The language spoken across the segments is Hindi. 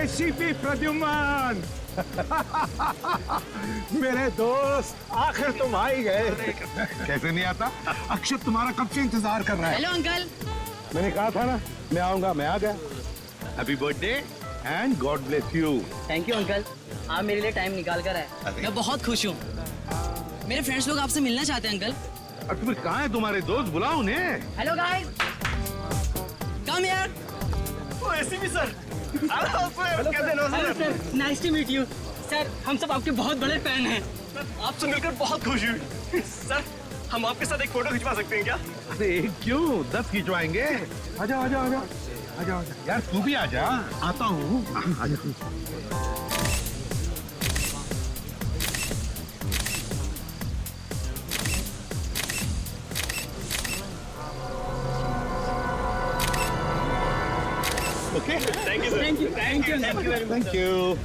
एसीपी प्रद्युम्न। मेरे दोस्त, आखिर तुम आ ही गए। कैसे नहीं आता? अक्षत तुम्हारा कब से इंतजार कर रहा है। Hello uncle. मैंने कहा था ना मैं आऊंगा, मैं आ गया। Happy birthday and God bless you. Thank you uncle, आप मेरे लिए टाइम निकाल कर आए। मैं बहुत खुश हूँ। मेरे फ्रेंड्स लोग आपसे मिलना चाहते हैं अंकल। और तुम्हें कहाँ है तुम्हारे दोस्त? बुलाओ उन्हें। हेलो गाइस, कम यार। एसीपी सर, कैसे? Sir, nice to meet you. Sir, हम सब आपके बहुत बड़े फैन हैं। आपसे मिलकर बहुत खुशी हुई। सर, हम आपके साथ एक फोटो खिंचवा सकते हैं क्या? अरे क्यों, 10 खिंचवाएंगे। आजा आजा आजा आजा आजा यार, तू भी आजा। आता हूँ, आजा। Okay, thank you sir. Thank you, thank you, thank you.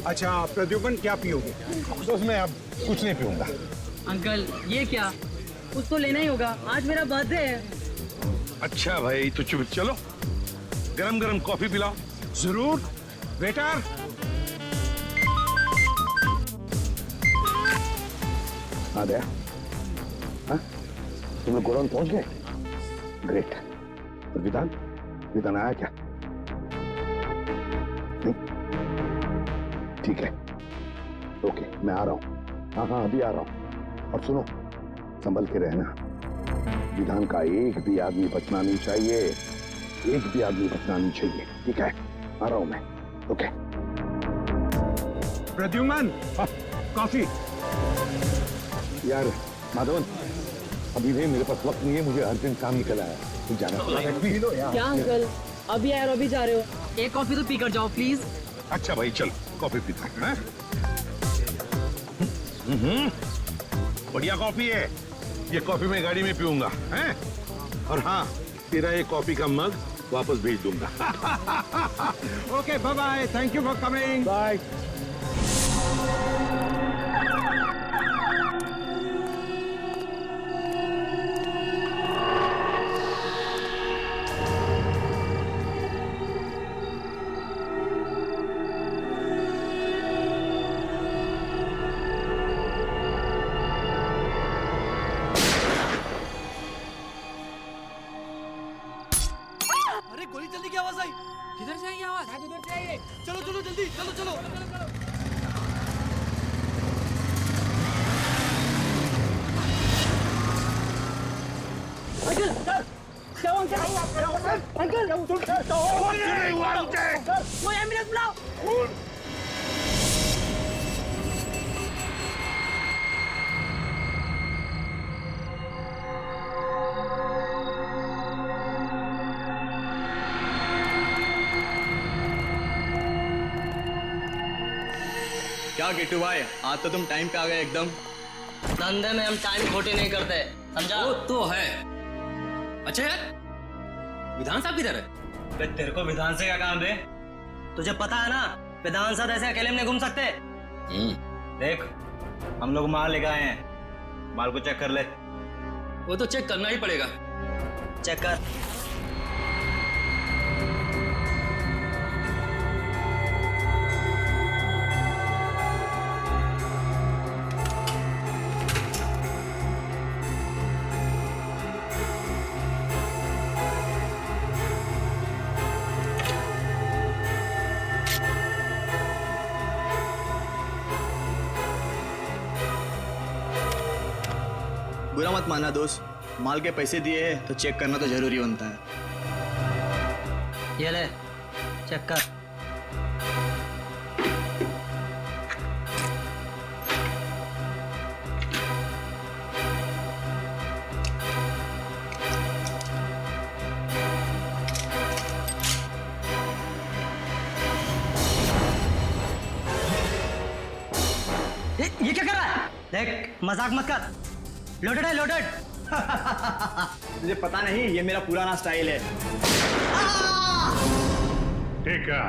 अच्छा प्रद्युम्न, क्या पियोगे? दोस्त मैं अब कुछ नहीं पीऊंगा। अंकल ये क्या, कुछ तो लेना ही होगा, आज मेरा बर्थडे है। अच्छा भाई, तो चलो गरम गरम कॉफी पिलाओ। जरूर। वेटर, आ गया। हाँ? तुम लोग गोडाउन पहुंच गए? ग्रेट। और विधान, विधान आया क्या? नहीं? ठीक है, ओके, मैं आ रहा हूँ। हाँ हाँ, अभी आ रहा हूँ। और सुनो, संभल के रहना। विधान का एक भी आदमी बचना नहीं चाहिए, एक भी आदमी बचना नहीं चाहिए। ठीक है, आ रहा हूँ मैं। ओके। प्रद्युम्न, कॉफी। यार माधवन, अभी नहीं, मेरे पास वक्त नहीं है, मुझे अर्जेंट काम निकल आया, तो जाना पड़ेगा। क्या अंकल, अभी आए और अभी जा रहे हो? एक कॉफी तो पी कर जाओ प्लीज। अच्छा भाई, चल कॉफी पीता हूं। बढ़िया कॉफी है ये। कॉफी मैं गाड़ी में पीऊंगा हैं? और हाँ, तेरा ये कॉफी का मग वापस भेज दूंगा। Okay, bye bye, thank you for coming. Bye. अरे गोली चलने की आवाज आई। किधर से आई आवाज? उधर से आई है। चलो चलो जल्दी, चलो चलो। अंकल, जाओ अंकल, अंकल, वो एम्बुलेंस बुलाओ। क्या गिट्टू भाई, आज तो तुम टाइम पे आ गए एकदम। धंधे में हम टाइम खोटी नहीं करते, समझा? वो तो है। अच्छा यार, विधान साहब किधर है? तेरे को विधान से क्या काम है? तुझे पता है ना, विधान साहब ऐसे अकेले में नहीं घूम सकते। देख, हम लोग माल लेके आए हैं, माल को चेक कर ले। वो तो चेक करना ही पड़ेगा। चेक कर। बुरा मत माना दोस्त, माल के पैसे दिए हैं तो चेक करना तो जरूरी बनता है। ये ले, चेक कर। ये क्या कर रहा है? देख, मजाक मत कर। लोडेड है, लोडेड। तुझे पता नहीं, ये मेरा पुराना स्टाइल है। ठीक है,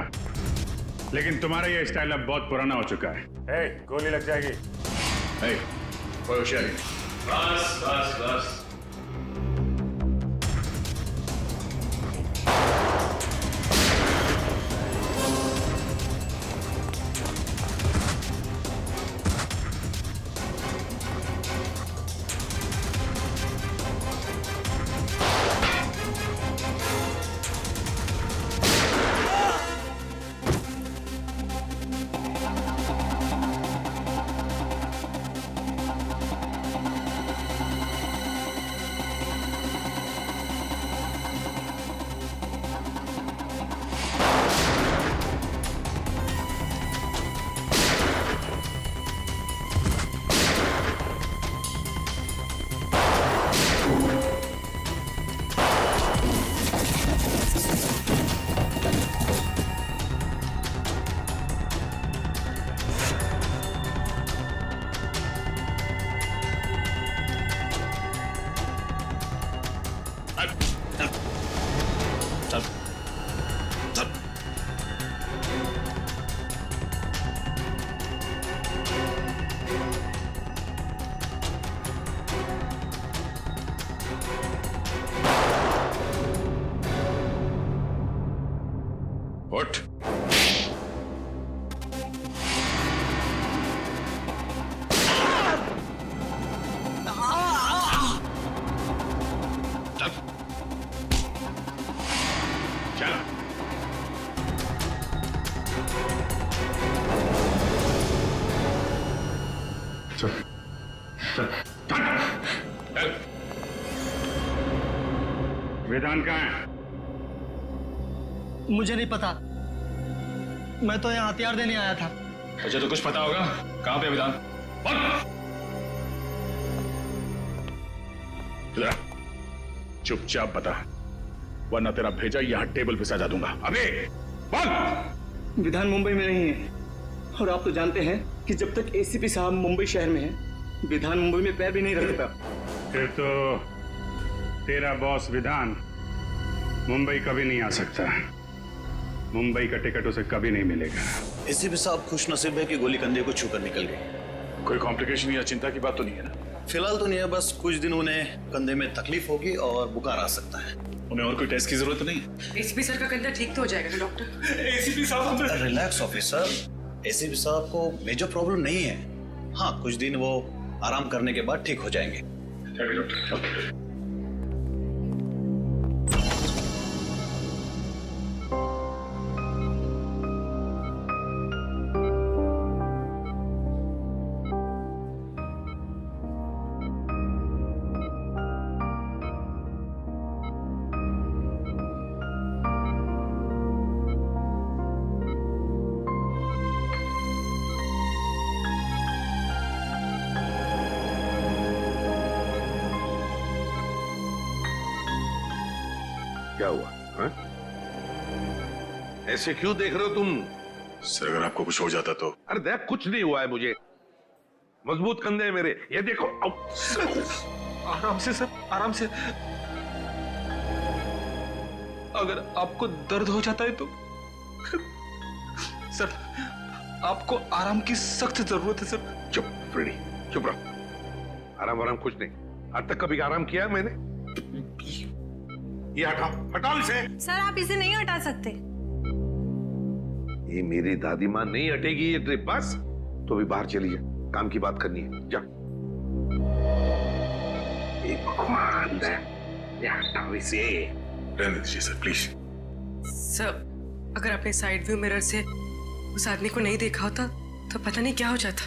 लेकिन तुम्हारा ये स्टाइल अब बहुत पुराना हो चुका है। गोली लग जाएगी। कोई होशियारी नहीं। बस बस बस। उठ। चल। चल। चल। चल। चल। वेदांत कहाँ है? मुझे नहीं पता, मैं तो यहाँ हथियार देने आया था। मुझे तो कुछ पता होगा। कहाँ पे विधान? बोल। इधर आ। चुपचाप बता, वरना तेरा भेजा यहाँ टेबल पे सजा दूंगा। अबे बोल। विधान मुंबई में नहीं है, और आप तो जानते हैं कि जब तक एसीपी साहब मुंबई शहर में हैं, विधान मुंबई में पैर भी नहीं रखता। फिर तो तेरा बॉस विधान मुंबई कभी नहीं आ सकता। मुंबई का टिकट उसे कभी नहीं मिलेगा। एसीपी साहब खुश नसीब है कि गोली कंधे को छूकर निकल गई। कोई कॉम्प्लिकेशन या चिंता की बात तो नहीं है ना? फिलहाल तो नहीं है, बस कुछ दिन उन्हें कंधे में तकलीफ होगी और बुखार आ सकता है। उन्हें और कोई टेस्ट की जरूरत नहीं? एसीपी सर का कंधा ठीक तो हो जाएगा ना डॉक्टर? एसीपी साहब रिलैक्स ऑफिसर, एसीपी साहब को मेजर प्रॉब्लम नहीं है। हाँ, कुछ दिन वो आराम करने के बाद ठीक हो जाएंगे। क्या हुआ हा? ऐसे क्यों देख रहे हो तुम? सर, अगर आपको कुछ हो जाता तो? अरे देख, कुछ नहीं हुआ है मुझे। मजबूत कंधे हैं मेरे, ये देखो। आराम से सर, आराम से। अगर आपको दर्द हो जाता है तो सर, आपको आराम की सख्त जरूरत है सर। चुप फ्रेडी, चुप रहो। आराम कुछ नहीं। आज तक कभी आराम किया है मैंने? ये हटाओ, हटाओ इसे। सर आप इसे नहीं हटा सकते। ये मेरी दादी माँ नहीं हटेगी ये ट्रिप। बस तो भी बाहर चली जा, काम की बात करनी है। जा। ये भगवान है, ये हटाओ इसे। रहने दीजिए सर, प्लीज। सर अगर आपने साइड व्यू मिरर से उस आदमी को नहीं देखा होता तो पता नहीं क्या हो जाता।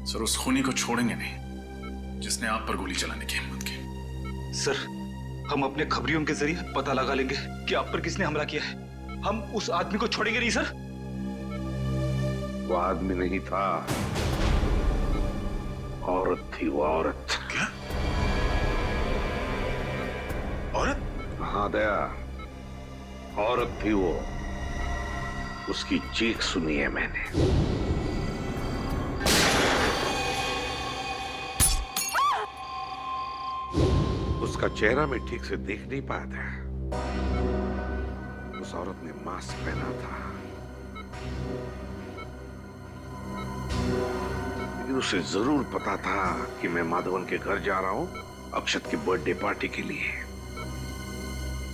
सर, उस खूनी को छोड़ेंगे नहीं जिसने आप पर गोली चलाने की हिम्मत की। सर, हम अपने खबरियों के जरिए पता लगा लेंगे कि आप पर किसने हमला किया है। हम उस आदमी को छोड़ेंगे नहीं सर। वो आदमी नहीं था, औरत थी वो औरत। क्या? औरत? हाँ दया, औरत थी वो। उसकी चीख सुनी है मैंने। उसका चेहरा मैं ठीक से देख नहीं पाया था। उस औरत ने मास्क पहना था, लेकिन उसे जरूर पता था कि मैं माधवन के घर जा रहा हूं अक्षत की बर्थडे पार्टी के लिए,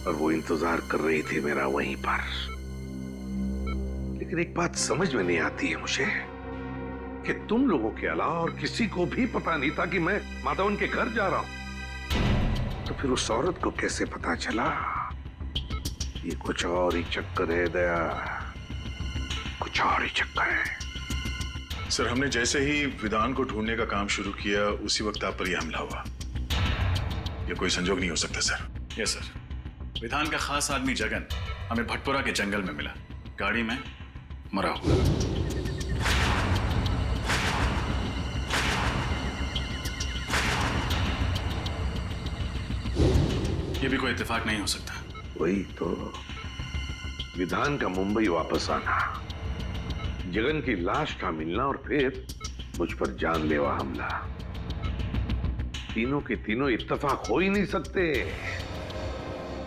और वो इंतजार कर रही थी मेरा वहीं पर। लेकिन एक बात समझ में नहीं आती है मुझे कि तुम लोगों के अलावा और किसी को भी पता नहीं था कि मैं माधवन के घर जा रहा हूं। तो फिर उस औरत को कैसे पता चला? ये कुछ और ही चक्कर है दया, कुछ और ही चक्कर है। सर, हमने जैसे ही विधान को ढूंढने का काम शुरू किया उसी वक्त आप पर यह हमला हुआ। यह कोई संजोग नहीं हो सकता सर। यस सर, विधान का खास आदमी जगन हमें भटपुरा के जंगल में मिला, गाड़ी में मरा हुआ। यह भी कोई इत्तेफाक नहीं हो सकता। वही तो, विधान का मुंबई वापस आना, जगन की लाश का मिलना और फिर मुझ पर जानलेवा हमला, तीनों के तीनों इत्तेफाक हो ही नहीं सकते।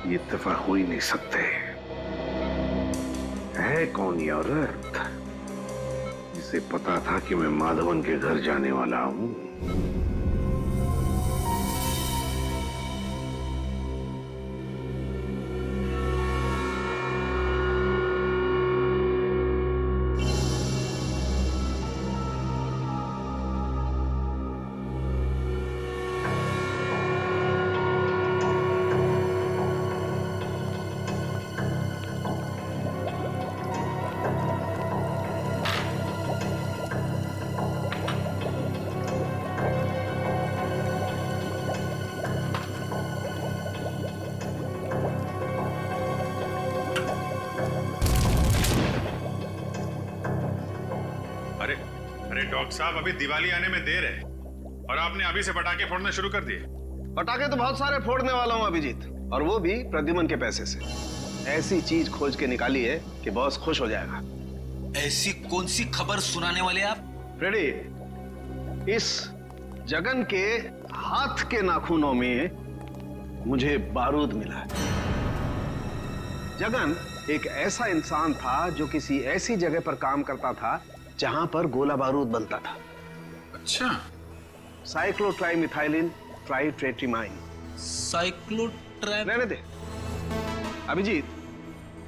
ये इत्तेफाक हो ही नहीं सकते। है कौन ये औरत जिसे पता था कि मैं माधवन के घर जाने वाला हूं? अरे डॉक्टर साहब, अभी दिवाली आने में देर है और आपने अभी से पटाखे फोड़ने शुरू कर दिए। पटाखे तो बहुत सारे फोड़ने वाला हूँ अभिजीत, और वो भी प्रद्युमन के पैसे से। ऐसी चीज खोज के निकाली है कि बॉस खुश हो जाएगा। ऐसी कौन सी खबर सुनाने वाले आप? फ्रेडी, इस जगन के हाथ के नाखूनों में मुझे बारूद मिला है। जगन एक ऐसा इंसान था जो किसी ऐसी जगह पर काम करता था जहां पर गोला बारूद बनता था। अच्छा, साइक्लोट्राइमिथाइलिन ट्राइट्रेट्रिमाइन। रहने दे अभिजीत,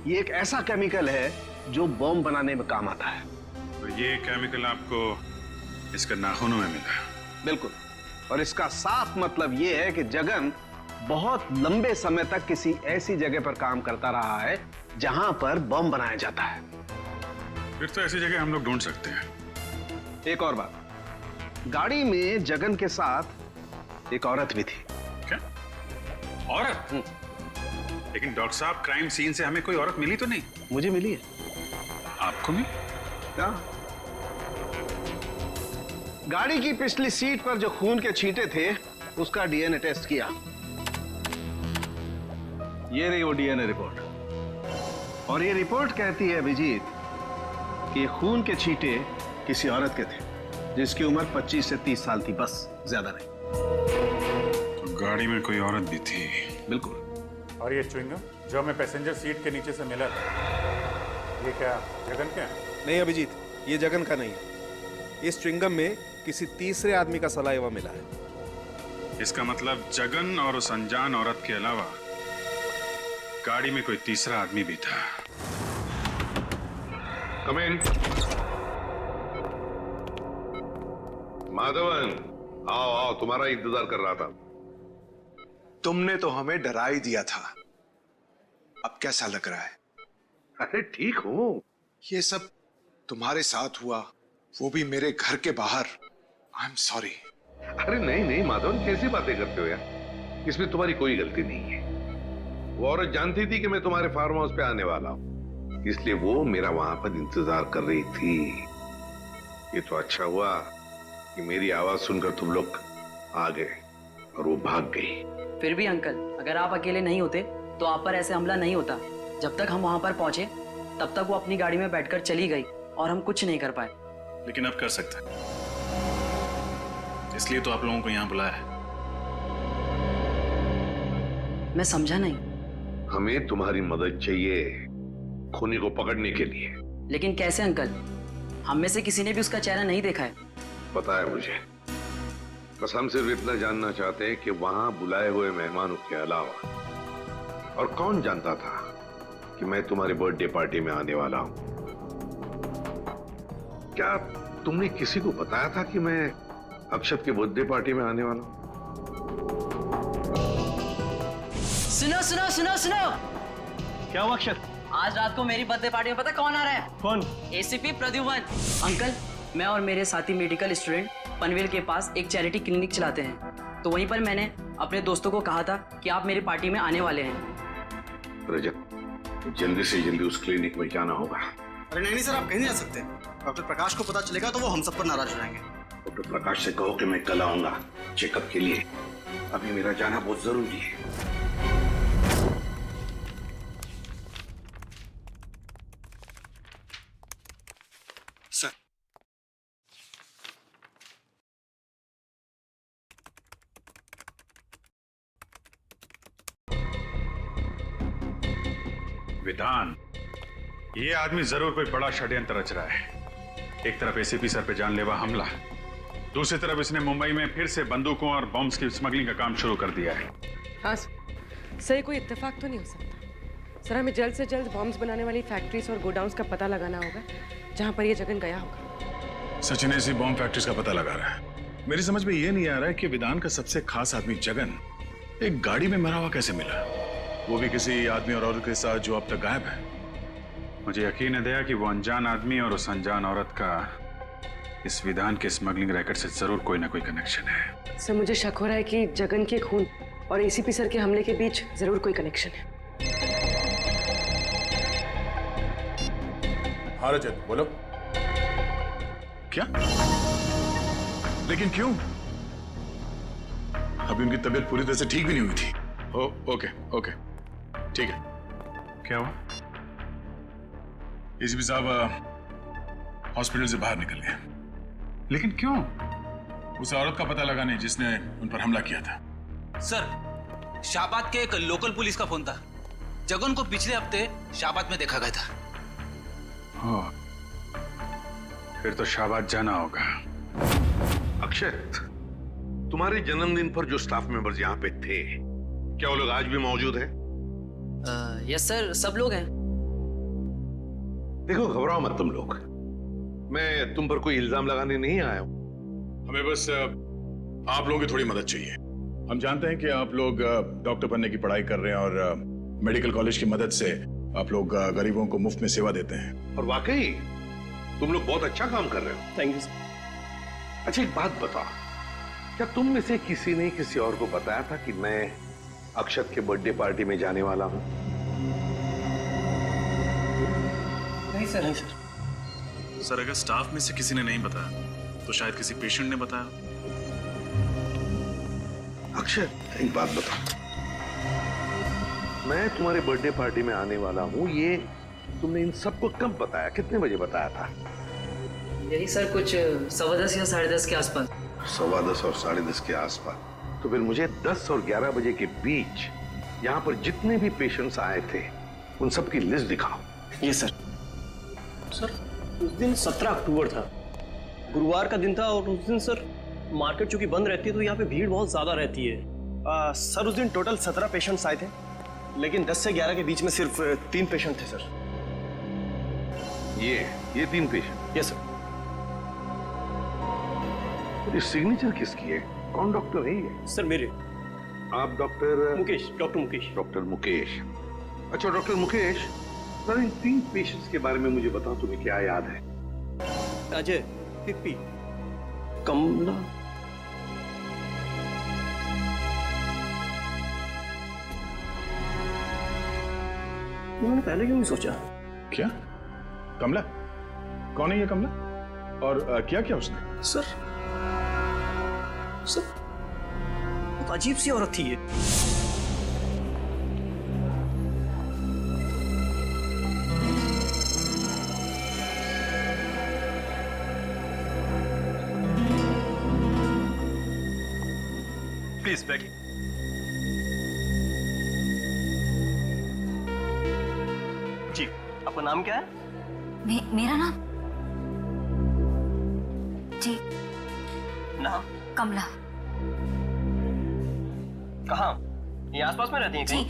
ये एक ऐसा केमिकल है जो बॉम्ब बनाने में काम आता है। तो ये केमिकल आपको इसके नाखूनों में मिला? बिल्कुल, और इसका साफ मतलब ये है कि जगन बहुत लंबे समय तक किसी ऐसी जगह पर काम करता रहा है जहां पर बम बनाया जाता है। फिर तो ऐसी जगह हम लोग ढूंढ सकते हैं। एक और बात, गाड़ी में जगन के साथ एक औरत भी थी। क्या औरत? लेकिन डॉक्टर साहब, क्राइम सीन से हमें कोई औरत मिली तो नहीं? मुझे मिली है। आपको मिली? क्या? गाड़ी की पिछली सीट पर जो खून के छींटे थे उसका डीएनए टेस्ट किया। ये रही वो डीएनए रिपोर्ट, और ये रिपोर्ट कहती है अभिजीत कि खून के छींटे किसी औरत के थे जिसकी उम्र 25 से 30 साल थी, बस, ज्यादा नहीं। तो गाड़ी में कोई औरत भी थी? बिल्कुल। और ये च्युइंगम जो हमें पैसेंजर सीट के नीचे से मिला था, ये क्या जगन क्या है? नहीं अभिजीत, ये जगन का नहीं है। इस च्युइंगम में किसी तीसरे आदमी का सलाइवा मिला है। इसका मतलब जगन और उस अनजान औरत के अलावा गाड़ी में कोई तीसरा आदमी भी था। कम इन। माधवन, आओ आओ, तुम्हारा इंतजार कर रहा था। तुमने तो हमें डरा ही दिया था। अब कैसा लग रहा है? अरे ठीक हूं। ये सब तुम्हारे साथ हुआ, वो भी मेरे घर के बाहर। I am sorry. अरे नहीं नहीं माधवन, कैसी बातें करते हो यार, इसमें तुम्हारी कोई गलती नहीं है। वो औरत जानती थी कि मैं तुम्हारे फार्म हाउस पे आने वाला हूं, इसलिए वो मेरा वहां पर इंतजार कर रही थी। ये तो अच्छा हुआ कि मेरी आवाज सुनकर तुम लोग आ गए और वो भाग गई। फिर भी अंकल, अगर आप अकेले नहीं होते तो आप पर ऐसे हमला नहीं होता। जब तक हम वहां पर पहुंचे तब तक वो अपनी गाड़ी में बैठकर चली गई और हम कुछ नहीं कर पाए। लेकिन अब कर सकते हैं, इसलिए तो आप लोगों को यहाँ बुलाया है। मैं समझा नहीं। हमें तुम्हारी मदद चाहिए खूनी को पकड़ने के लिए। लेकिन कैसे अंकल? हम में से किसी ने भी उसका चेहरा नहीं देखा है। पता है मुझे, बस हम सिर्फ इतना जानना चाहते हैं कि वहां बुलाए हुए मेहमानों के अलावा और कौन जानता था कि मैं तुम्हारी बर्थडे पार्टी में आने वाला हूं। क्या तुमने किसी को बताया था कि मैं अक्षत के बर्थडे पार्टी में आने वाला हूं? सुनो सुनो सुनो सुनो। क्या हुआ अक्षत? आज रात को मेरी बर्थडे पार्टी में पता कौन आ रहा है? कौन? एसीपी प्रद्युमन। अंकल, मैं और मेरे साथी मेडिकल स्टूडेंट पनवेल के पास एक चैरिटी क्लिनिक चलाते हैं, तो वहीं पर मैंने अपने दोस्तों को कहा था कि आप मेरी पार्टी में आने वाले हैं। रजत, जल्दी से जल्दी उस क्लिनिक में जाना होगा। अरे नहीं सर, आप कहीं नहीं जा सकते। डॉक्टर प्रकाश को पता चलेगा तो वो हम सब पर नाराज हो जाएंगे। डॉक्टर प्रकाश से कहो कि मैं कल आऊंगा चेकअप के लिए। अभी मेरा जाना बहुत जरूरी है। सर, विधान, ये आदमी जरूर कोई बड़ा षड्यंत्र रच रहा है। एक तरफ एसीपी सर पे जानलेवा हमला, दूसरी तरफ इसने मुंबई में फिर से बंदूकों और बॉम्ब्स की स्मगलिंग का काम शुरू कर दिया है। हाँ सर, कोई इत्तेफाक तो नहीं हो सकता। सर, हमें जल्द से जल्द बॉम्ब्स बनाने वाली फैक्ट्रीज और गोडाउन्स का पता लगाना होगा जहां पर ये जगन गया होगा। सचिन ऐसी बॉम्ब फैक्ट्रीज का पता लगा रहा है। मेरी समझ में ये नहीं आ रहा है कि विधान का सबसे खास आदमी जगन एक गाड़ी में मरा हुआ कैसे मिला, वो भी किसी आदमी और औरत के साथ जो अब तक गायब है। मुझे यकीन है दया कि वो अनजान आदमी और उस अनजान औरत का इस विधान के स्मगलिंग रैकेट से जरूर कोई ना कोई कनेक्शन है। सर, मुझे शक हो रहा है कि जगन के खून और एसीपी सर के हमले के बीच जरूर कोई कनेक्शन है। हाँ रजत, बोलो। क्या? लेकिन क्यों? अभी उनकी तबीयत पूरी तरह से ठीक भी नहीं हुई थी। ओके ओके ठीक है। क्या हुआ? एसीपी साहब हॉस्पिटल से बाहर निकल गए। लेकिन क्यों? उस औरत का पता लगाने जिसने उन पर हमला किया था। सर, शाहबाद के एक लोकल पुलिस का फोन था। जगन को पिछले हफ्ते शाहबाद में देखा गया था। हाँ, फिर तो शाहबाद जाना होगा। अक्षत, तुम्हारे जन्मदिन पर जो स्टाफ मेंबर्स यहाँ पे थे, क्या वो लोग आज भी मौजूद हैं? यस सर, सब लोग हैं। देखो, घबराओ मत तुम लोग। मैं तुम पर कोई इल्जाम लगाने नहीं आया हूं। हमें बस आप लोगों की थोड़ी मदद चाहिए। हम जानते हैं कि आप लोग डॉक्टर बनने की पढ़ाई कर रहे हैं और मेडिकल कॉलेज की मदद से आप लोग गरीबों को मुफ्त में सेवा देते हैं। और वाकई तुम लोग बहुत अच्छा काम कर रहे हो। Thank you sir. अच्छा, एक बात बताओ, क्या तुम में से किसी ने किसी और को बताया था कि मैं अक्षत के बर्थडे पार्टी में जाने वाला हूं? नहीं सर। नहीं सर। सर, अगर स्टाफ में से किसी ने नहीं बताया तो शायद किसी पेशेंट ने बताया। अक्षत, एक बात बताओ, मैं तुम्हारे बर्थडे पार्टी में आने वाला हूं, ये तुमने इन सबको कब बताया? कितने बजे बताया था? यही सर कुछ 10:15 या 10:30 के आसपास। 10:15 और 10:30 के आसपास। तो फिर मुझे 10 और 11 बजे के बीच यहाँ पर जितने भी पेशेंट्स आए थे उन सब की लिस्ट दिखाओ। ये सर। सर, उस दिन 17 अक्टूबर था, गुरुवार का दिन था, और उस दिन सर मार्केट चूंकि बंद रहती है तो यहाँ पे भीड़ बहुत ज्यादा रहती है। सर, उस दिन टोटल 17 पेशेंट्स आए थे, लेकिन 10 से 11 के बीच में सिर्फ 3 पेशेंट थे सर। ये 3 पेशेंट? Yes sir. ये सिग्नेचर किसकी है? कौन डॉक्टर है ये? सर, मेरे। आप doctor Mukesh, doctor Mukesh. Doctor Mukesh. अच्छा डॉक्टर मुकेश, सर इन 3 पेशेंट्स के बारे में मुझे बताओ, तुम्हें क्या याद है? अजय, पिप्पी, कमला। मैंने पहले क्यों नहीं सोचा? क्या? कमला? कौन है ये कमला? और क्या किया उसने? सर, बहुत अजीब सी औरत थी ये। प्लीज बैठिए। जी, आपका नाम क्या है? मेरा नाम? जी, नाम? कमला। कहाँ? ये आसपास में रहती हैं जी, कहीं?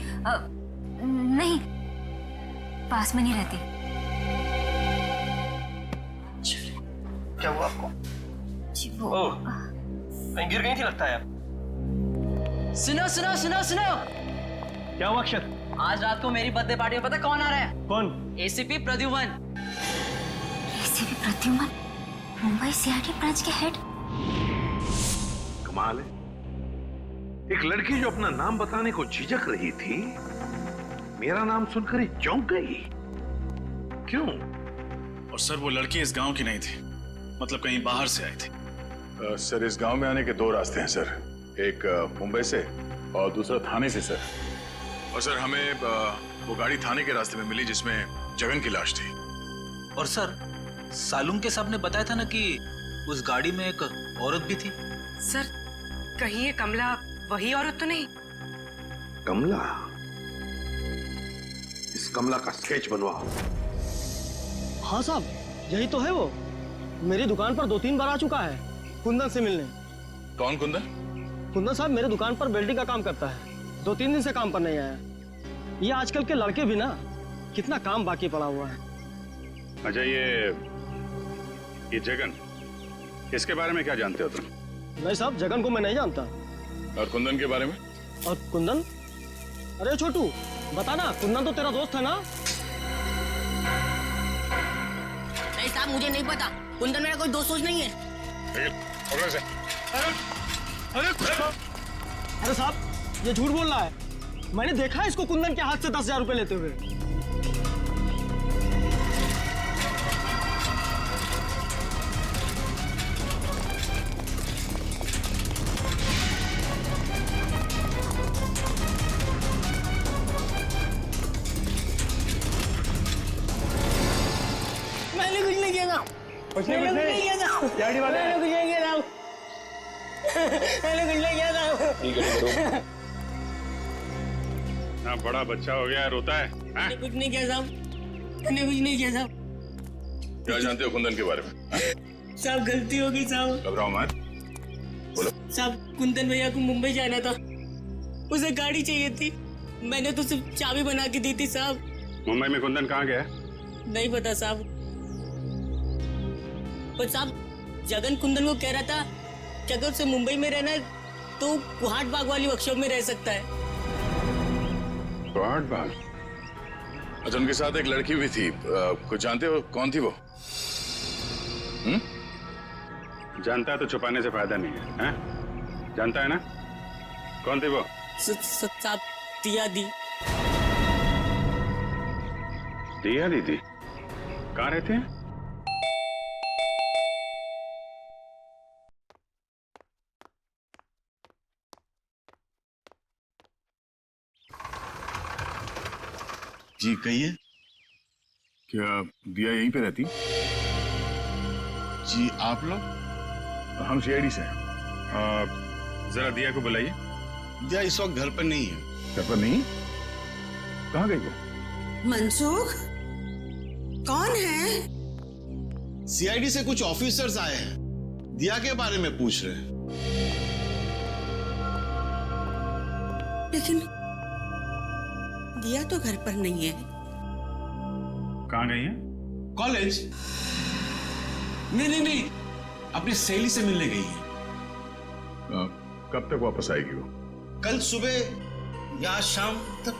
नहीं, पास में नहीं रहती। क्या हुआ आपको? जी, वो कहीं गिर गई थी लगता है आप। सुनो सुनो सुनो सुनो, क्या हुआ अक्षत? आज रात को मेरी बर्थडे पार्टी में पता कौन आ रहा है? कौन? ACP Pradyuman. ACP Pradyuman, Mumbai CID branch के हेड। कमाल है, एक लड़की जो अपना नाम बताने को झिझक रही थी, मेरा नाम सुनकर ही चौंक गई। क्यों? और सर, वो लड़की इस गांव की नहीं थी, मतलब कहीं बाहर से आई थी। सर, इस गांव में आने के 2 रास्ते हैं सर, एक मुंबई से और दूसरा थाने से सर। और सर, हमें वो गाड़ी थाने के रास्ते में मिली जिसमें जगन की लाश थी। और सर, सालूम के साहब ने बताया था ना कि उस गाड़ी में एक औरत भी थी। सर, कहीं ये कमला वही औरत तो नहीं? कमला? इस कमला का स्केच बनवाओ। हाँ साहब, यही तो है वो। मेरी दुकान पर 2-3 बार आ चुका है कुंदन से मिलने। कौन कुंदन? कुंदन साहब मेरे दुकान पर वेल्डिंग का काम करता है, 2-3 दिन से काम पर नहीं आया। ये आजकल के लड़के भी ना, कितना काम बाकी पड़ा हुआ है। अच्छा, ये जगन, इसके बारे में क्या जानते हो तुम? नहीं साहब, जगन को मैं नहीं जानता। और कुंदन के बारे में? और कुंदन? अरे छोटू, बता ना, कुंदन तो तेरा दोस्त है ना? नहीं साहब, मुझे नहीं पता, कुंदन मेरा कोई दोस्त नहीं है। अरे साहब, ये झूठ बोल रहा है। मैंने देखा है इसको कुंदन के हाथ से 10,000 रुपए लेते हुए। कुछ नहीं किया था। सीआईडी वाले मैंने कुछ नहीं किया था। मैंने कुछ नहीं किया था। ठीक है, करो। ना बड़ा बच्चा हो गया है, रोता है। मैंने कुछ नहीं किया साहब, मैंने कुछ नहीं किया साहब। क्या जानते हो कुंदन के बारे में? साहब गलती हो गई साहब। घबराओ मत, बोलो। साहब कुंदन भैया को मुंबई जाना था, उसे गाड़ी चाहिए थी, मैंने तो सिर्फ चाबी बना के दी थी साहब। मुंबई में कुंदन कहाँ गया? नहीं पता साहब, पर साहब जगन कुंदन को कह रहा था कि अगर उसे मुंबई में रहना है तो कुहाट बाग वाली वर्कशॉप में रह सकता है। कुहाट बाग? अच्छा, उनके साथ एक लड़की भी थी, कुछ जानते हो कौन थी वो? जानता है तो छुपाने से फायदा नहीं है, हैं? जानता है ना कौन थी वो? साहब दिया दी। दिया दीदी कहाँ रहते हैं? जी कहिए। क्या दिया यहीं पे रहती? जी आप लोग? हम सीआईडी से हैं। जरा दिया को बुलाइए। दिया इस वक्त घर पर नहीं है। घर पर नहीं? कहाँ गई वो? मनसुख, कौन है? सीआईडी से कुछ ऑफिसर्स आए हैं, दिया के बारे में पूछ रहे हैं। लेकिन दिया तो घर पर नहीं है। कहाँ गई है? कॉलेज? नहीं, अपनी सहेली से मिलने गई है। कब तक वापस आएगी वो? कल सुबह या शाम तक।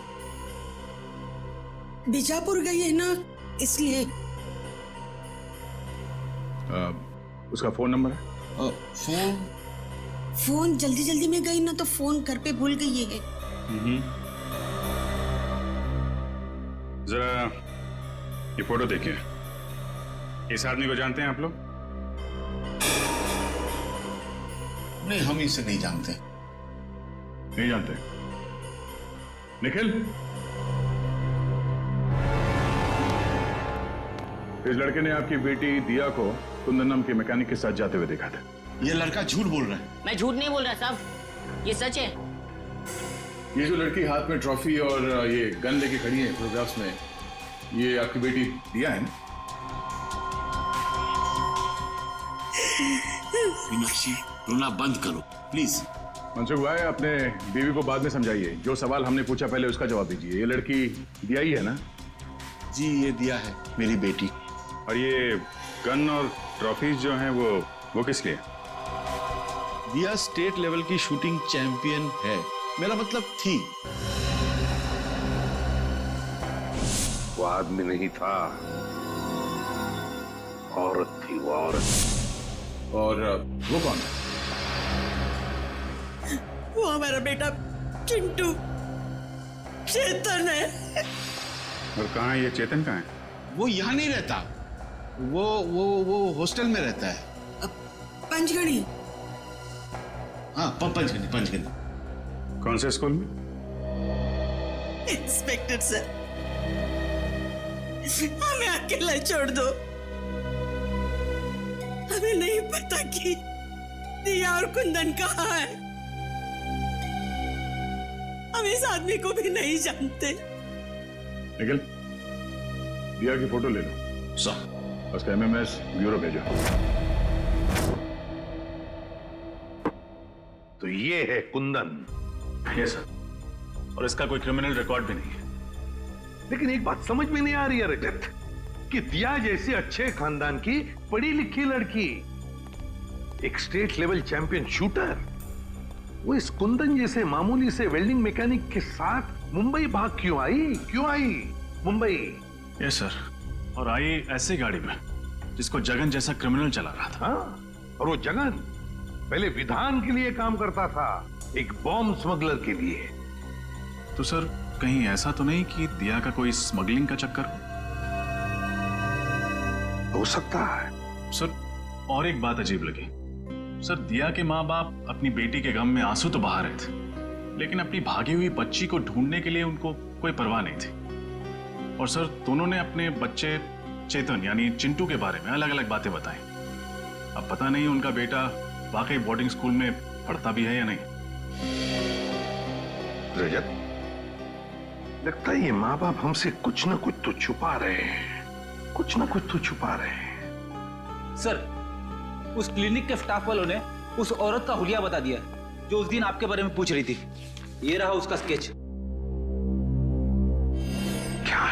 बीजापुर गई है ना, इसलिए। उसका फोन नंबर है? फोन जल्दी जल्दी में गई ना तो फोन घर पे भूल गई है। जरा ये फोटो देखिए। इस आदमी को जानते हैं आप लोग? नहीं, हम इसे नहीं जानते। नहीं जानते? निखिल, इस लड़के ने आपकी बेटी दिया को कुंदन नाम के मैकेनिक के साथ जाते हुए देखा था। ये लड़का झूठ बोल रहा है। मैं झूठ नहीं बोल रहा साहब, ये सच है। ये जो लड़की हाथ में ट्रॉफी और ये गन लेके खड़ी है फोटोग्राफ्स में, ये आपकी बेटी दिया है ना? मीनाक्षी, रोना बंद करो प्लीज। मनसुख भाई, अपने बीवी को बाद में समझाइए। जो सवाल हमने पूछा पहले उसका जवाब दीजिए। ये लड़की दिया ही है ना? जी ये दिया है, मेरी बेटी। और ये गन और ट्रॉफीज जो हैं वो किस लिए? दिया स्टेट लेवल की शूटिंग चैंपियन है, मेरा मतलब थी। वो आदमी नहीं था, औरत थी वो, औरत। और वो कौन है? वो हमारा बेटा चिंटू, चेतन है। और कहाँ है ये चेतन? कहाँ है? वो यहाँ नहीं रहता, वो हॉस्टल में रहता है। पंचगढ़ी। हाँ, पंचगढ़ी। कौन से स्कूल में? इंस्पेक्टर सर, हमें अकेला छोड़ दो। हमें नहीं पता कि दिया और कुंदन कहाँ है। हम इस आदमी को भी नहीं जानते। निखिल, दिया की फोटो ले लो। सर, उसका एमएमएस ब्यूरो भेजो। तो ये है कुंदन? Yes sir. और इसका कोई क्रिमिनल रिकॉर्ड भी नहीं है। लेकिन एक बात समझ में नहीं आ रही है रजत, कि दिया जैसे अच्छे खानदान की पढ़ी लिखी लड़की, एक स्टेट लेवल चैंपियन शूटर, वो इस कुंदन जैसे मामूली से वेल्डिंग मैकेनिक के साथ मुंबई भाग क्यों आई मुंबई? Yes sir. और आई ऐसी गाड़ी में जिसको जगन जैसा क्रिमिनल चला रहा था। हाँ, और वो जगन पहले विधान के लिए काम करता था, एक बॉम्ब स्मगलर के लिए। तो सर कहीं ऐसा तो नहीं कि दिया का कोई स्मगलिंग का चक्कर हो सकता है सर। और एक बात अजीब लगी सर, दिया के माँ बाप अपनी बेटी के गम में आंसू तो बहा रहे थे, लेकिन अपनी भागी हुई बच्ची को ढूंढने के लिए उनको कोई परवाह नहीं थी। और सर दोनों ने अपने बच्चे चेतन यानी चिंटू के बारे में अलग अलग बातें बताई। अब पता नहीं उनका बेटा वाकई बोर्डिंग स्कूल में पढ़ता भी है या नहीं। रजत, लगता है ये माँ बाप हमसे कुछ ना कुछ तो छुपा रहे हैं, कुछ ना कुछ तो छुपा रहे हैं। सर, उस क्लिनिक के स्टाफ वालों ने उस औरत का हुलिया बता दिया जो उस दिन आपके बारे में पूछ रही थी। ये रहा उसका स्केच। क्या?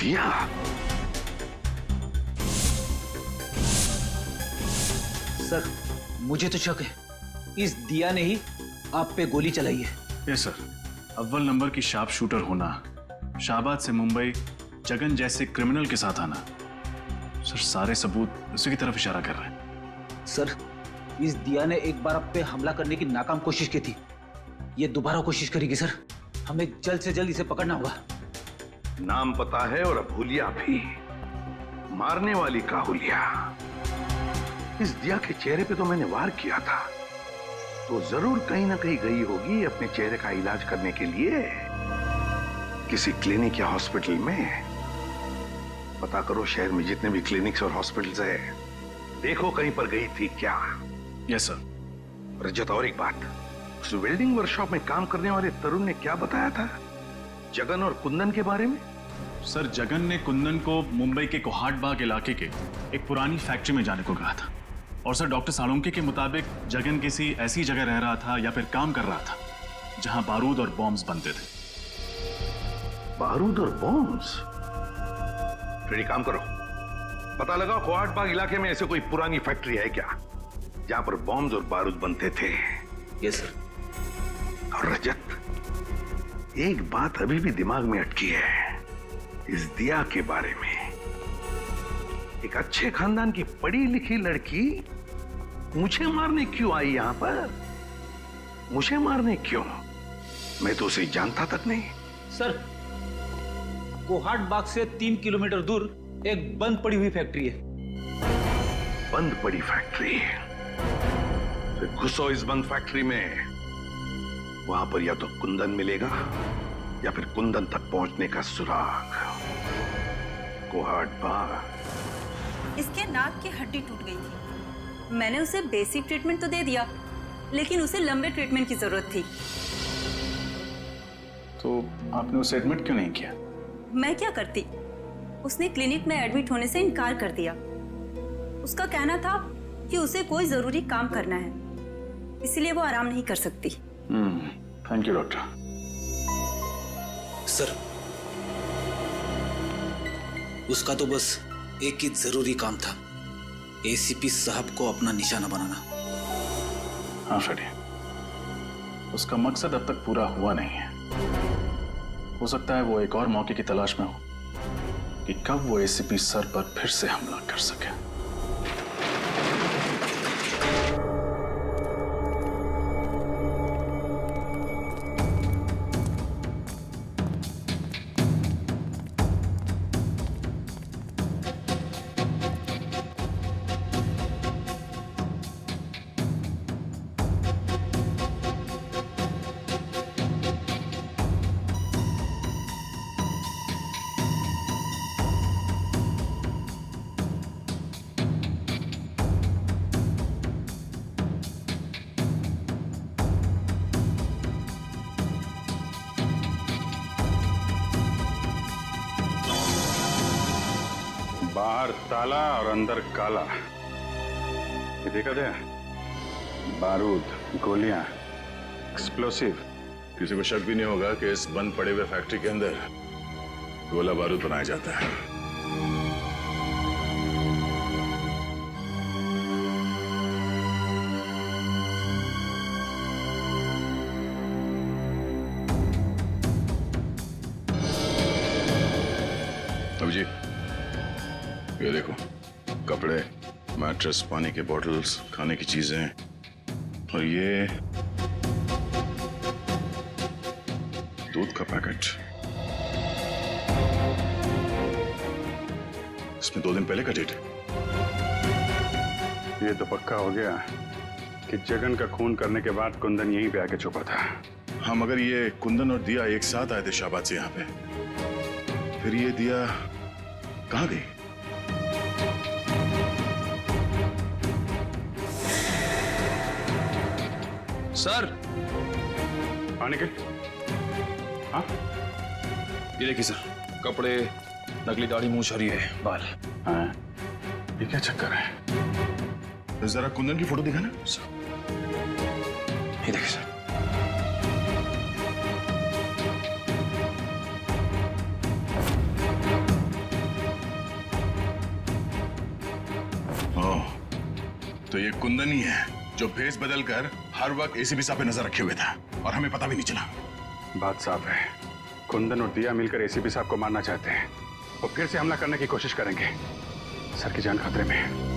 दिया? सर, मुझे तो शक है इस दिया ने ही आप पे गोली चलाई है। यस सर, अव्वल नंबर की शार्प शूटर होना, शाहबाद से मुंबई जगन जैसे क्रिमिनल के साथ आना, सर सारे सबूत उसी की तरफ इशारा कर रहे हैं। सर, इस दिया ने एक बार आप पे हमला करने की नाकाम कोशिश की थी, ये दोबारा कोशिश करेगी। सर, हमें जल्द से जल्द इसे पकड़ना होगा। नाम पता है और अब हुलिया भी, मारने वाली का हुलिया। इस दिया के चेहरे पे तो मैंने वार किया था, तो जरूर कहीं ना कहीं गई होगी अपने चेहरे का इलाज करने के लिए किसी क्लिनिक या हॉस्पिटल में। पता करो शहर में जितने भी क्लिनिक्स और हॉस्पिटल्स है, देखो कहीं पर गई थी क्या। Yes sir. रजत, और एक बात, उस वेल्डिंग वर्कशॉप में काम करने वाले तरुण ने क्या बताया था जगन और कुंदन के बारे में? सर, जगन ने कुंदन को मुंबई के कोहाट बाग इलाके के एक पुरानी फैक्ट्री में जाने को कहा था। और सर, डॉक्टर साळुंके के मुताबिक जगन किसी ऐसी जगह रह रहा था या फिर काम कर रहा था जहां बारूद और बॉम्ब्स बनते थे। बारूद और बॉम्ब्स? फिर एक काम करो, पता लगाओ कोहाट बाग इलाके में ऐसे कोई पुरानी फैक्ट्री है क्या जहां पर बॉम्ब्स और बारूद बनते थे। Yes sir. और रजत, एक बात अभी भी दिमाग में अटकी है इस दिया के बारे में। एक अच्छे खानदान की पढ़ी लिखी लड़की मुझे मारने क्यों आई यहां पर? मुझे मारने क्यों? मैं तो उसे जानता तक नहीं। सर, कोहाट बाग से 3 किलोमीटर दूर एक बंद पड़ी हुई फैक्ट्री है। बंद पड़ी फैक्ट्री? फिर घुसो इस बंद फैक्ट्री में, वहां पर या तो कुंदन मिलेगा या फिर कुंदन तक पहुंचने का सुराग। कोहाट बाग। इसके नाक की हड्डी टूट गई थी। मैंने उसे बेसिक ट्रीटमेंट तो दे दिया, लेकिन उसे लंबे ट्रीटमेंट की जरूरत थी। तो आपने उसे एडमिट क्यों नहीं किया? मैं क्या करती? उसने क्लिनिक में एडमिट होने से इनकार कर दिया। उसका कहना था कि उसे कोई जरूरी काम करना है, इसलिए वो आराम नहीं कर सकती। Thank you doctor. सर, उसका तो बस एक ही जरूरी काम था, एसीपी साहब को अपना निशाना बनाना। हाँ फ्रेडी, उसका मकसद अब तक पूरा हुआ नहीं है। हो सकता है वो एक और मौके की तलाश में हो कि कब वो एसीपी सर पर फिर से हमला कर सके। बाहर ताला और अंदर काला। ये देखा था? बारूद, गोलियां, एक्सप्लोसिव। किसी को शक भी नहीं होगा कि इस बंद पड़े हुए फैक्ट्री के अंदर गोला बारूद बनाया जाता है। अभिजीत, ये देखो, कपड़े, मैट्रेस, पानी के बॉटल्स, खाने की चीजें, और ये दूध का पैकेट। इसमें 2 दिन पहले का डेट है। ये तो पक्का हो गया कि जगन का खून करने के बाद कुंदन यहीं पे आके छुपा था। हाँ, मगर ये कुंदन और दिया एक साथ आए थे शाहबाद से यहाँ पे, फिर ये दिया कहाँ गई? सर निकल। हाँ, ये देखिए सर, कपड़े, नकली दाढ़ी, मूंछ हरी है, बाल। हाँ, ये क्या चक्कर है? तो जरा कुंदन की फोटो दिखाना। ये देखिए सर। ओह, तो ये कुंदन ही है जो भेस बदलकर हर वक्त एसीपी साहब पे नजर रखे हुए था और हमें पता भी नहीं चला। बात साफ है, कुंदन और दिया मिलकर एसीपी साहब को मारना चाहते हैं और फिर से हमला करने की कोशिश करेंगे। सर की जान खतरे में है।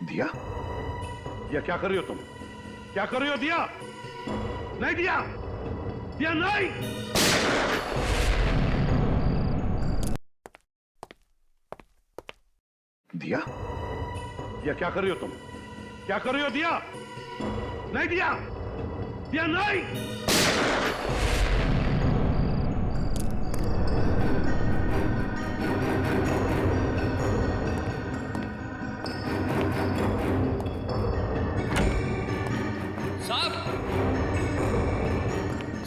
दिया? दिया क्या कर रही हो तुम? क्या कर रही हो दिया? नहीं दिया, दिया नहीं। दिया? दिया क्या कर रही हो तुम? क्या कर रही हो दिया? नहीं दिया, दिया नहीं।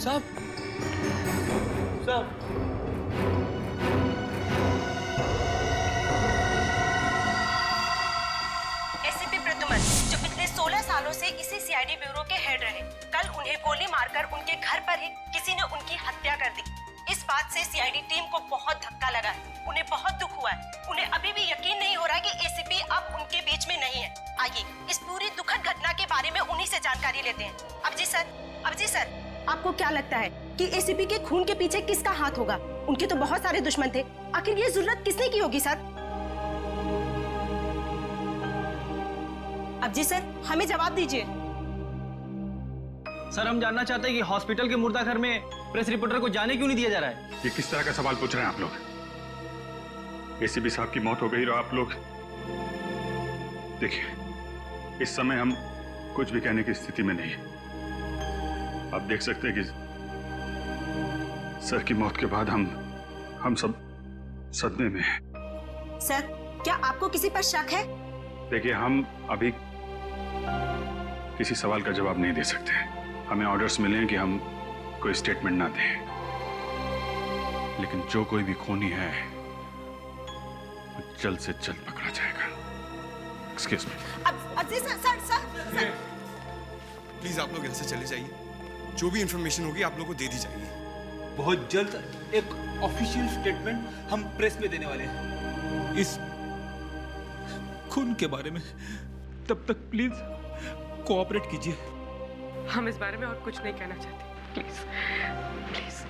साहब, साहब, एसीपी प्रद्युमन, जो पिछले 16 सालों से इसी सीआईडी ब्यूरो के हेड रहे, कल उन्हें गोली मारकर उनके घर पर ही किसी ने उनकी हत्या कर दी। इस बात से सीआईडी टीम को बहुत धक्का लगा है, उन्हें बहुत दुख हुआ है। उन्हें अभी भी यकीन नहीं हो रहा कि एसीपी अब उनके बीच में नहीं है। आइए इस पूरी दुखद घटना के बारे में उन्हीं से जानकारी लेते हैं। अब जी सर, आपको क्या लगता है कि एसीपी के खून के पीछे किसका हाथ होगा? उनके तो बहुत सारे दुश्मन थे, आखिर ये जरूरत किसने की होगी सर? अब जी सर, हमें जवाब दीजिए। सर, हम जानना चाहते हैं कि हॉस्पिटल के मुर्दा घर में प्रेस रिपोर्टर को जाने क्यों नहीं दिया जा रहा है? ये किस तरह का सवाल पूछ रहे हैं आप लोग? एसीपी साहब की मौत हो गई और आप लोग देखिए, इस समय हम कुछ भी कहने की स्थिति में नहीं है। आप देख सकते हैं कि सर की मौत के बाद हम सब सदमे में हैं। सर, क्या आपको किसी पर शक है? देखिए, हम अभी किसी सवाल का जवाब नहीं दे सकते। हमें ऑर्डर्स मिले हैं कि हम कोई स्टेटमेंट ना दें, लेकिन जो कोई भी खूनी है वो जल्द से जल्द पकड़ा जाएगा। Excuse me. अब जी सर, प्लीज आप लोग यहाँ से चले जाइए। जो भी इंफॉर्मेशन होगी आप लोगों को दे दी जाएगी। बहुत जल्द एक ऑफिशियल स्टेटमेंट हम प्रेस में देने वाले हैं इस खून के बारे में। तब तक प्लीज कोऑपरेट कीजिए। हम इस बारे में और कुछ नहीं कहना चाहते, प्लीज।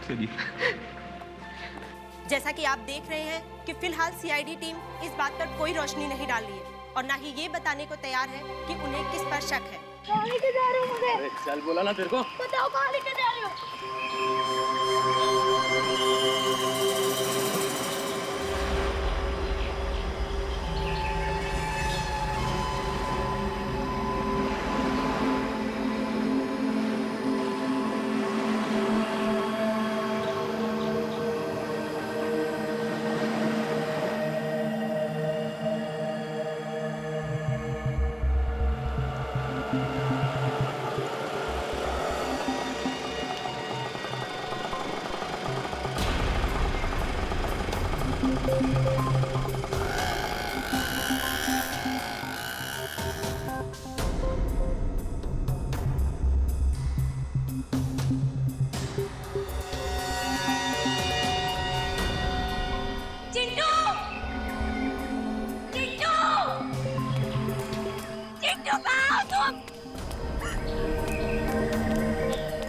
चलिए। जैसा कि आप देख रहे हैं कि फिलहाल सीआईडी टीम इस बात पर कोई रोशनी नहीं डाल रही है और ना ही ये बताने को तैयार है कि उन्हें किस पर शक है। कहाँ लेके जा रहे हो मुझे? अरे चल, बोला ना तेरे को। बताओ कहाँ लेके जा रहे हो? चिंटू! चिंटू! चिंटू कहाँ हो तुम?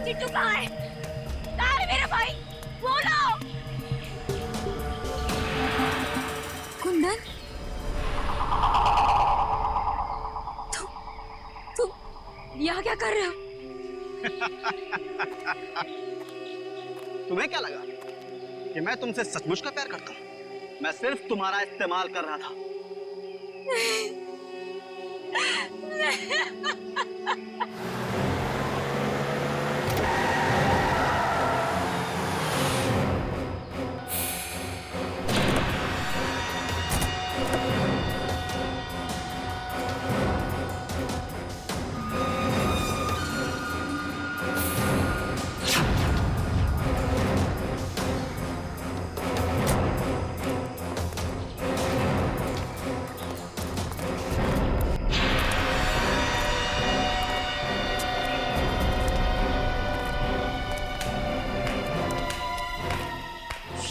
चिंटू कहाँ है? कहाँ है मेरा भाई? बोलो! कुंदन, तुम यहाँ क्या कर रहे हो? तुम्हें क्या लगा कि मैं तुमसे सचमुच का प्यार करता हूँ? मैं सिर्फ तुम्हारा इस्तेमाल कर रहा था।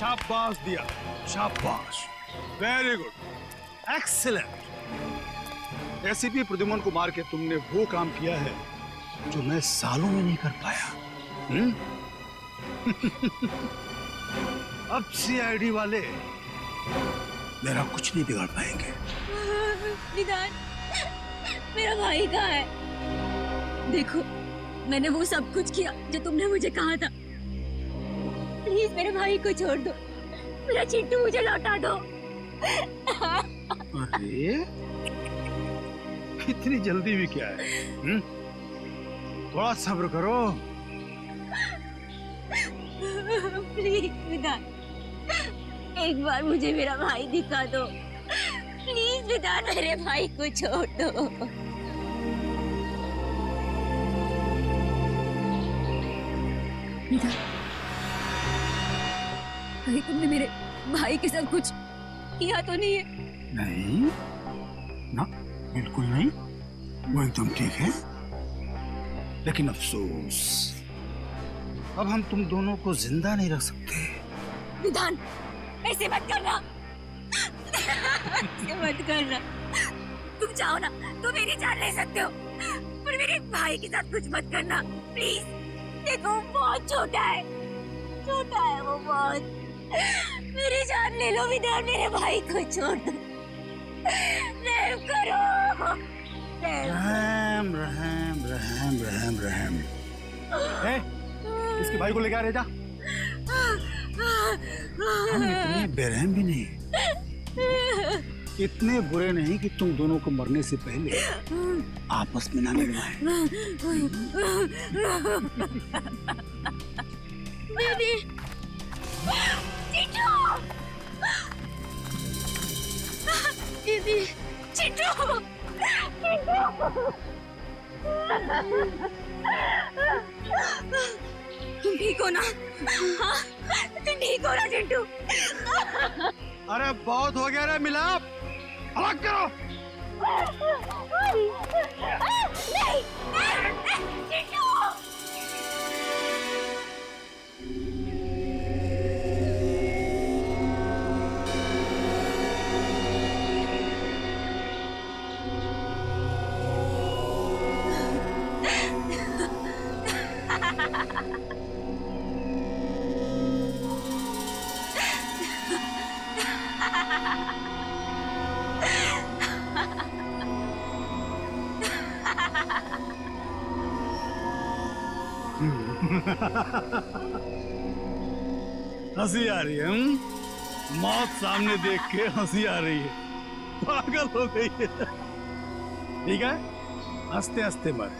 शाबाश दिया, शाबाश, very good, excellent. ACP Pradyuman को मार के तुमने वो काम किया है जो मैं सालों में नहीं कर पाया। अब सीआईडी वाले मेरा कुछ नहीं बिगाड़ पाएंगे। विधान, मेरा भाई कहाँ है? देखो, मैंने वो सब कुछ किया जो तुमने मुझे कहा था। प्लीज मेरे भाई को छोड़ दो, मेरा चिंटू मुझे लौटा दो। अरे, इतनी जल्दी भी क्या है? थोड़ा सब्र करो। प्लीज विधान, एक बार मुझे मेरा भाई दिखा दो। प्लीज विधान, मेरे भाई को छोड़ दो। विधान, कहीं तुमने मेरे भाई के साथ कुछ किया तो नहीं है? नहीं ना, बिल्कुल नहीं, वो एकदम ठीक है। लेकिन अफसोस, अब हम तुम दोनों को जिंदा नहीं रख सकते। विधान, ऐसे मत करना। ऐसे मत करना। तुम चाहो ना तो मेरी जान ले सकते हो, पर मेरे भाई के साथ कुछ मत करना प्लीज। देखो, वो बहुत छोटा है, छोटा है वो बहुत। मेरी जान ले लो विधान, मेरे भाई को छोड़ दो। रहम करो। रहम रहम रहम रहम रहम। इसके भाई को लेके आ, जा। हम इतने बेरहम भी नहीं, इतने बुरे नहीं कि तुम दोनों को मरने से पहले आपस में ना लड़वाएं। दीदी, चिंटू, दीदी, चिंटू, तुम ठीक हो ना? हाँ, तुम ठीक हो ना चिंटू? अरे बहुत हो गया रे मिलाप, अलग करो। नहीं, चिंटू। हंसी आ रही है। मौत सामने देख के हंसी आ रही है, पागल हो गई है। ठीक है, हंसते हंसते मर।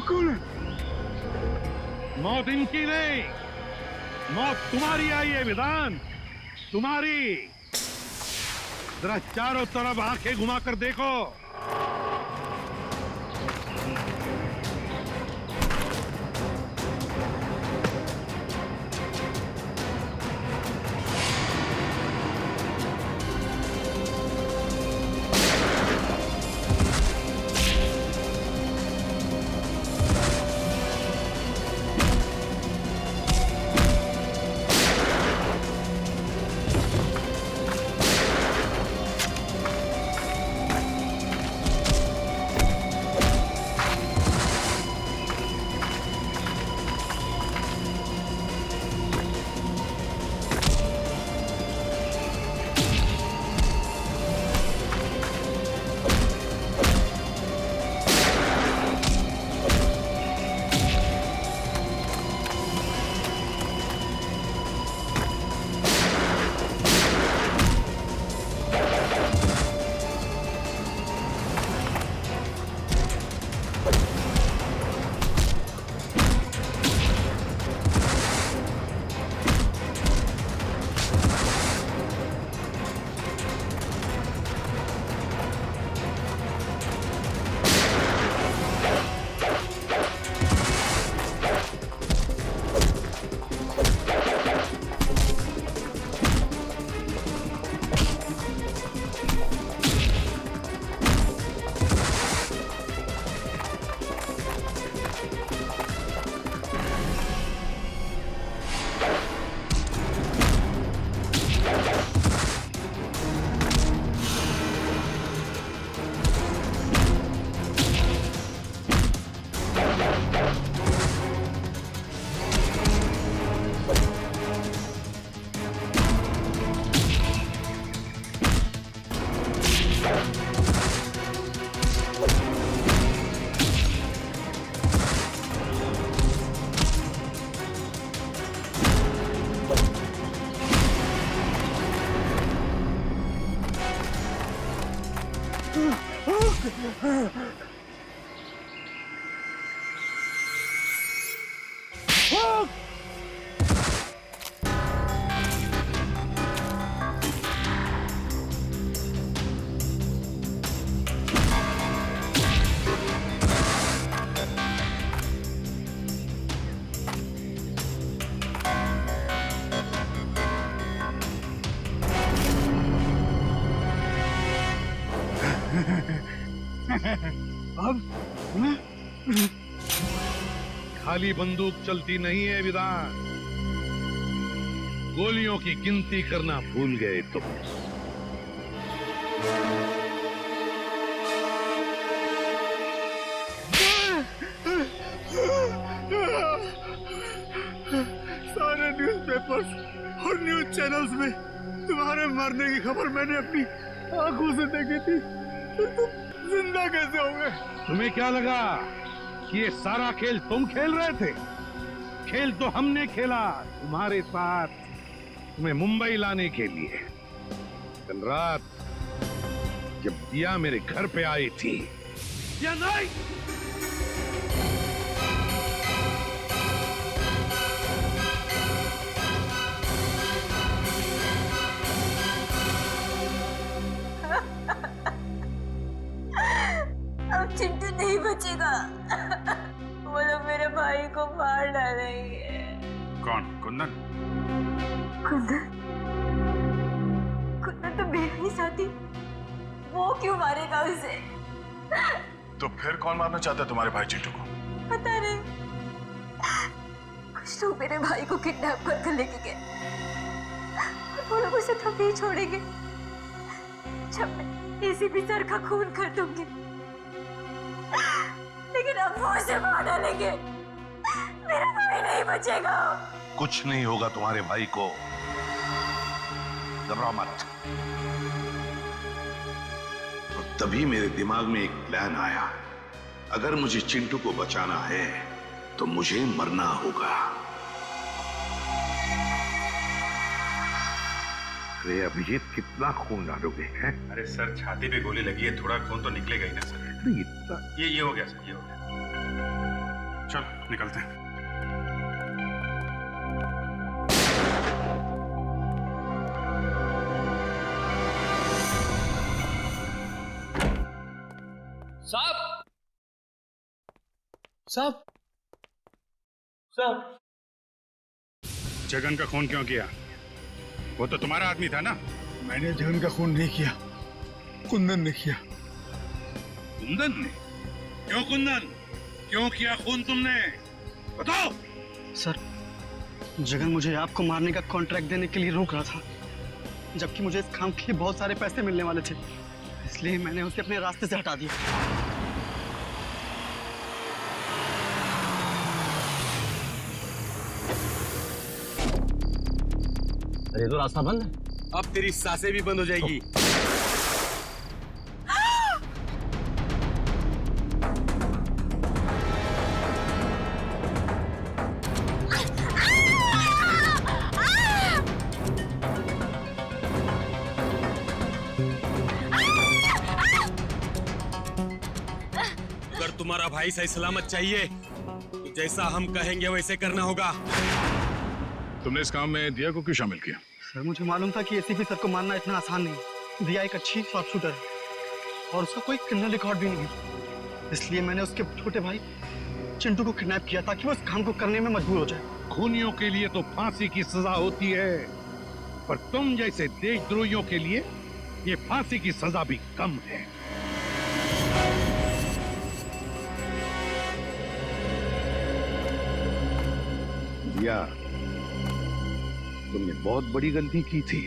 कौन है? मौत इनकी नहीं, मौत तुम्हारी आई है विधान, तुम्हारी। जरा चारों तरफ आंखें घुमाकर देखो। अब खाली बंदूक चलती नहीं है विधान, गोलियों की गिनती करना भूल गए तुम। सारे न्यूज़पेपर्स और न्यूज़ चैनल्स में तुम्हारे मरने की खबर मैंने अपनी आंखों से देखी थी, फिर तुम जिंदा कैसे हो गए? तुम्हें क्या लगा कि ये सारा खेल तुम खेल रहे थे? खेल तो हमने खेला तुम्हारे साथ, तुम्हें मुंबई लाने के लिए। कल रात जब दिया मेरे घर पे आई थी या नहीं? अब चिंटू नहीं बचेगा। वो लोग मेरे भाई को मार डालेंगे। कौन? कुंदन? कुंदन? कुंदन तो मेरा ही साथी, वो क्यों मारेगा उसे? तो फिर कौन मारना चाहता है तुम्हारे भाई चिंटू को? पता नहीं, कुछ लोग मेरे भाई को किडनैप कर लेके गए और वो लोग उसे तब नहीं छोड़ेंगे जब मैं एसीपी सर का खून कर दूंगी। लेकिन अब वो उसे मार डालेंगे, मेरा भाई नहीं बचेगा। कुछ नहीं होगा तुम्हारे भाई को, घबराओ मत। और तभी मेरे दिमाग में एक प्लान आया, अगर मुझे चिंटू को बचाना है तो मुझे मरना होगा। अरे अभिजीत, कितना खून डालोगे हैं? अरे सर, छाती पे गोली लगी है, थोड़ा खून तो निकलेगा ही ना सर। ये हो गया सर, ये हो गया। चल निकलते हैं। साहब साहब जगन का खून क्यों किया? वो तो तुम्हारा आदमी था ना? मैंने जगन का खून नहीं किया, कुंदन ने किया। कुंदन ने? क्यों कुंदन? क्यों किया खून तुमने? बताओ। सर, जगन मुझे आपको मारने का कॉन्ट्रैक्ट देने के लिए रोक रहा था, जबकि मुझे इस काम के लिए बहुत सारे पैसे मिलने वाले थे, इसलिए मैंने उसे अपने रास्ते से हटा दिया। अरे तो रास्ता बंद है। अब तेरी सांसें भी बंद हो जाएगी। अगर तुम्हारा भाई सही सलामत चाहिए तो जैसा हम कहेंगे वैसे करना होगा। तुमने इस काम में दिया को क्यों शामिल किया? सर, मुझे मालूम था कि एसीपी सर को मारना इतना आसान नहीं। दिया एक अच्छी शॉर्प शूटर है और उसका कोई क्रिमिनल रिकॉर्ड भी नहीं, इसलिए मैंने उसके छोटे भाई चिंटू को किडनैप किया ताकि वो इस काम को करने में मजबूर हो जाए। खूनियों के लिए तो फांसी की सजा होती है, पर तुम जैसे देशद्रोहियों के लिए ये फांसी की सजा भी कम है। दिया, तुमने बहुत बड़ी गलती की थी।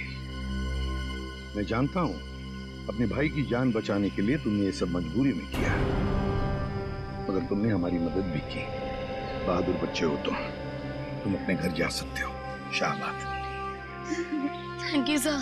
मैं जानता हूं अपने भाई की जान बचाने के लिए तुमने ये सब मजबूरी में किया, मगर तुमने हमारी मदद भी की। बहादुर बच्चे हो तुम अपने घर जा सकते हो। शाबाश। Thank you sir.